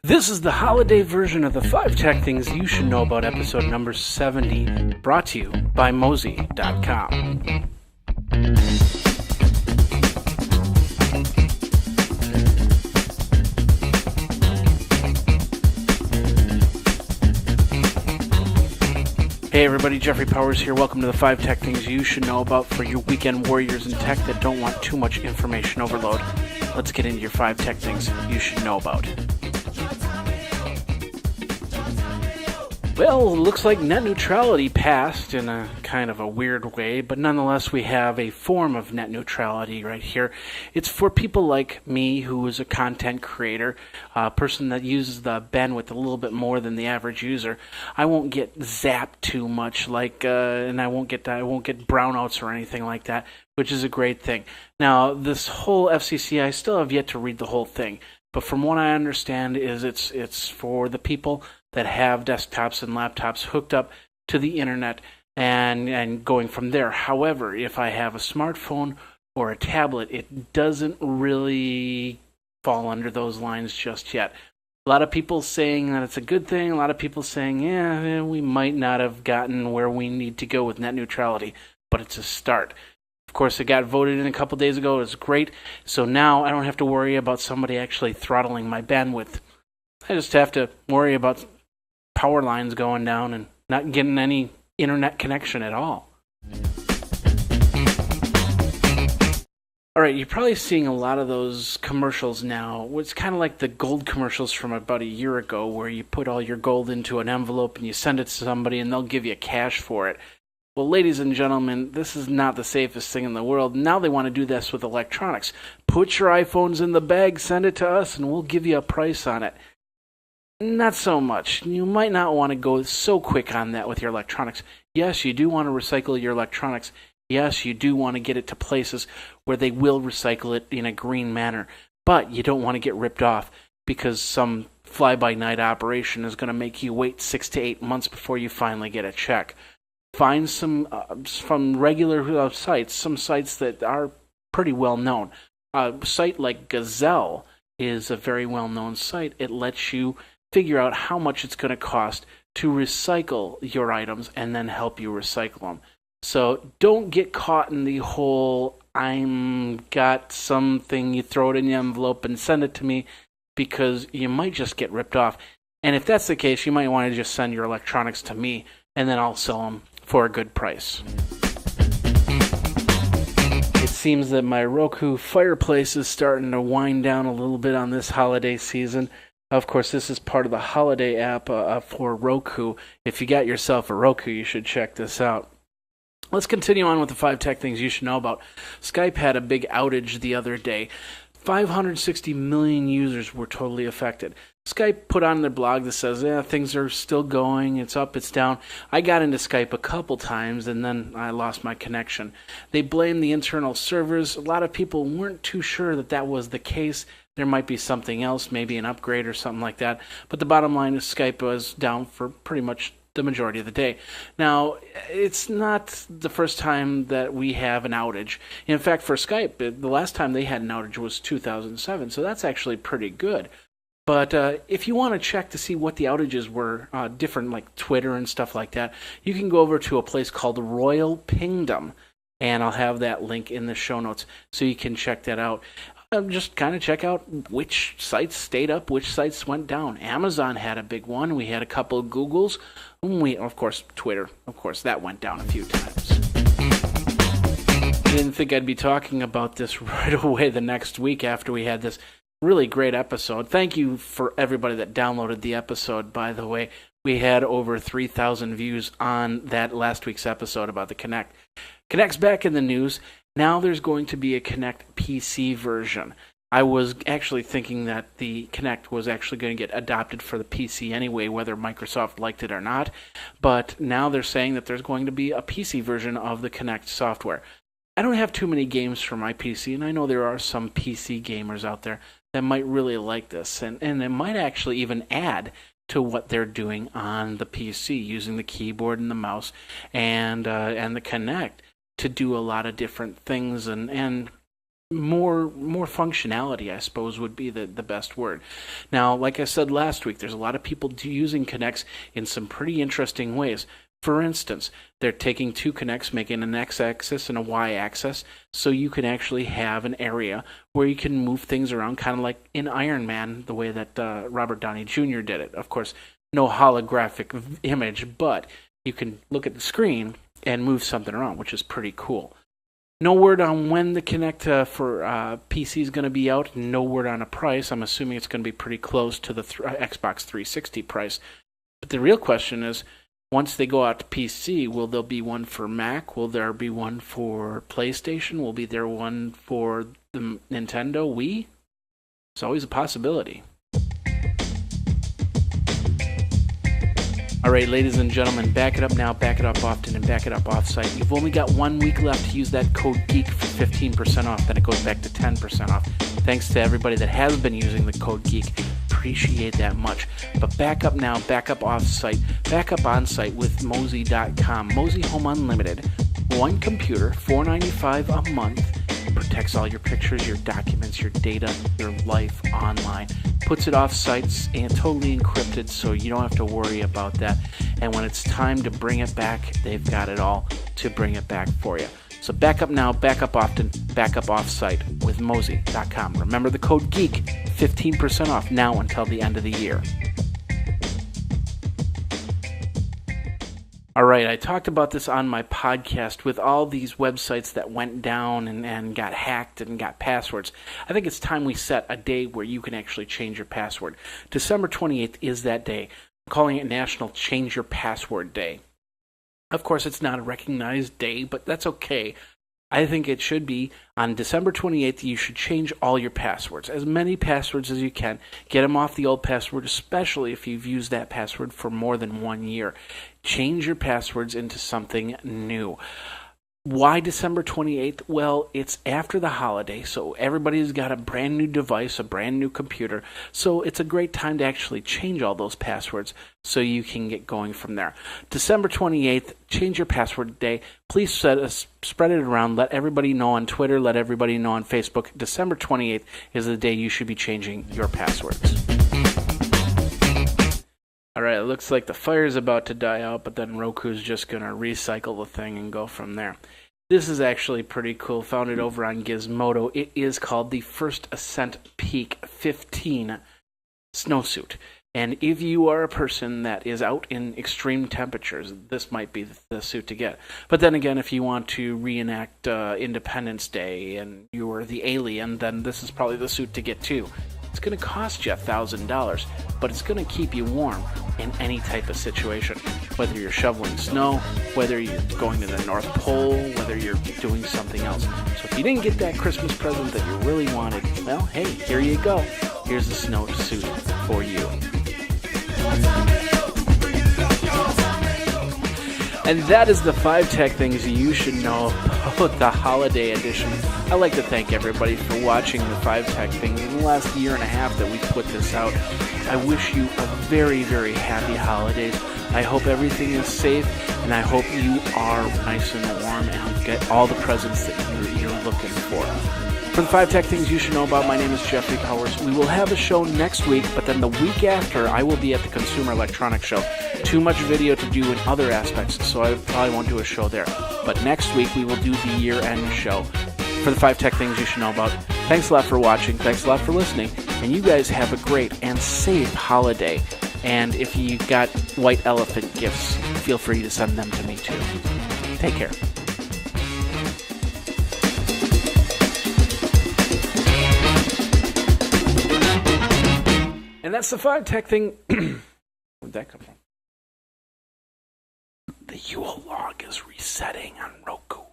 This is the holiday version of the 5 Tech Things You Should Know About episode number 70, brought to you by Mosey.com. Hey everybody, Jeffrey Powers here. Welcome to the 5 Tech Things You Should Know About for your weekend warriors in tech that don't want too much information overload. Let's get into your 5 Tech Things You Should Know About. Well, it looks like net neutrality passed in a kind of a weird way, but nonetheless we have a form of net neutrality right here. It's for people like me, who is a content creator, a person that uses the bandwidth a little bit more than the average user. I won't get zapped too much, and I won't get brownouts or anything like that, which is a great thing. Now, this whole FCC, I still have yet to read the whole thing, but from what I understand is it's for the people that have desktops and laptops hooked up to the internet and going from there. However, if I have a smartphone or a tablet, it doesn't really fall under those lines just yet. A lot of people saying that it's a good thing. A lot of people saying, yeah, we might not have gotten where we need to go with net neutrality, but it's a start. Of course, it got voted in a couple days ago. It was great. So now I don't have to worry about somebody actually throttling my bandwidth. I just have to worry about power lines going down and not getting any internet connection at all. Alright, you're probably seeing a lot of those commercials now. It's kind of like the gold commercials from about a year ago, where you put all your gold into an envelope and you send it to somebody and they'll give you cash for it. Well, ladies and gentlemen, this is not the safest thing in the world. Now they want to do this with electronics. Put your iPhones in the bag, send it to us, and we'll give you a price on it. Not so much. You might not want to go so quick on that with your electronics. Yes, you do want to recycle your electronics. Yes, you do want to get it to places where they will recycle it in a green manner. But you don't want to get ripped off because some fly-by-night operation is going to make you wait 6 to 8 months before you finally get a check. Find some from regular sites, some sites that are pretty well known. A site like Gazelle is a very well-known site. It lets you figure out how much it's going to cost to recycle your items and then help you recycle them. So don't get caught in the whole I'm got something, you throw it in the envelope and send it to me, because you might just get ripped off. And if that's the case, you might want to just send your electronics to me and then I'll sell them for a good price. It seems that my Roku fireplace is starting to wind down a little bit on this holiday season. Of course, this is part of the holiday app for Roku. If you got yourself a Roku, you should check this out. Let's continue on with the 5 tech things you should know about. Skype had a big outage the other day. 560 million users were totally affected. Skype put on their blog that says, things are still going, it's up, it's down. I got into Skype a couple times and then I lost my connection. They blamed the internal servers. A lot of people weren't too sure that was the case. There might be something else, maybe an upgrade or something like that. But the bottom line is Skype was down for pretty much the majority of the day. Now, it's not the first time that we have an outage. In fact, for Skype, the last time they had an outage was 2007, so that's actually pretty good. But if you want to check to see what the outages were, different like Twitter and stuff like that, you can go over to a place called Royal Pingdom, and I'll have that link in the show notes so you can check that out. Just kind of check out which sites stayed up, which sites went down. Amazon had a big one. We had a couple of Googles. Of course, Twitter. Of course, that went down a few times. I didn't think I'd be talking about this right away the next week after we had this really great episode. Thank you for everybody that downloaded the episode, by the way. We had over 3,000 views on that last week's episode about the Kinect. Kinect's back in the news. Now there's going to be a Kinect PC version. I was actually thinking that the Kinect was actually going to get adopted for the PC anyway, whether Microsoft liked it or not. But now they're saying that there's going to be a PC version of the Kinect software. I don't have too many games for my PC, and I know there are some PC gamers out there that might really like this. And it might actually even add to what they're doing on the PC, using the keyboard and the mouse and the Kinect to do a lot of different things and more functionality, I suppose, would be the best word. Now, like I said last week, there's a lot of people using Kinects in some pretty interesting ways. For instance, they're taking two Kinects, making an X-axis and a Y-axis, so you can actually have an area where you can move things around, kind of like in Iron Man, the way that Robert Downey Jr. did it. Of course, no holographic image, but you can look at the screen and move something around, which is pretty cool. No word on when the Kinect for PC is going to be out. No word on a price. I'm assuming it's going to be pretty close to the Xbox 360 price. But the real question is, once they go out to PC, will there be one for Mac? Will there be one for PlayStation? Will there one for the Nintendo Wii? It's always a possibility. All right, ladies and gentlemen, back it up now, back it up often, and back it up off-site. You've only got 1 week left to use that code GEEK for 15% off. Then it goes back to 10% off. Thanks to everybody that has been using the code GEEK. Appreciate that much. But back up now, back up off-site, back up on-site with Mozy.com. Mozy Home Unlimited. One computer, $4.95 a month. Protects all your pictures, your documents, your data, your life online. Puts it off sites and totally encrypted, so you don't have to worry about that. And when it's time to bring it back, they've got it all to bring it back for you. So back up now, back up often, back up off site with Mozy.com. Remember the code GEEK, 15% off now until the end of the year. All right, I talked about this on my podcast with all these websites that went down and got hacked and got passwords. I think it's time we set a day where you can actually change your password. December 28th is that day. I'm calling it National Change Your Password Day. Of course, it's not a recognized day, but that's okay. I think it should be on December 28th, you should change all your passwords. As many passwords as you can. Get them off the old password, especially if you've used that password for more than 1 year. Change your passwords into something new. Why December 28th? Well, it's after the holiday, so everybody's got a brand new device, a brand new computer, so it's a great time to actually change all those passwords so you can get going from there. December 28th, change your password day. Please spread it around. Let everybody know on Twitter. Let everybody know on Facebook. December 28th is the day you should be changing your passwords. All right, it looks like the fire's about to die out, but then Roku's just going to recycle the thing and go from there. This is actually pretty cool. Found it over on Gizmodo. It is called the First Ascent Peak 15 Snowsuit. And if you are a person that is out in extreme temperatures, this might be the suit to get. But then again, if you want to reenact Independence Day and you are the alien, then this is probably the suit to get too. It's going to cost you $1,000, but it's going to keep you warm in any type of situation. Whether you're shoveling snow, whether you're going to the North Pole, whether you're doing something else. So if you didn't get that Christmas present that you really wanted, well, hey, here you go. Here's the snowsuit for you. And that is the 5 tech things you should know about the holiday edition. I'd like to thank everybody for watching the 5 tech things in the last year and a half that we put this out. I wish you a very, very happy holidays. I hope everything is safe, and I hope you are nice and warm and get all the presents that you're looking for. For the 5 tech things you should know about, my name is Jeffrey Powers. We will have a show next week, but then the week after, I will be at the Consumer Electronics Show. Too much video to do in other aspects, so I probably won't do a show there. But next week, we will do the year-end show for the 5 tech things you should know about. Thanks a lot for watching. Thanks a lot for listening. And you guys have a great and safe holiday. And if you got white elephant gifts, feel free to send them to me too. Take care. And that's the 5 tech thing. Where'd that come from? The Yule log is resetting on Roku.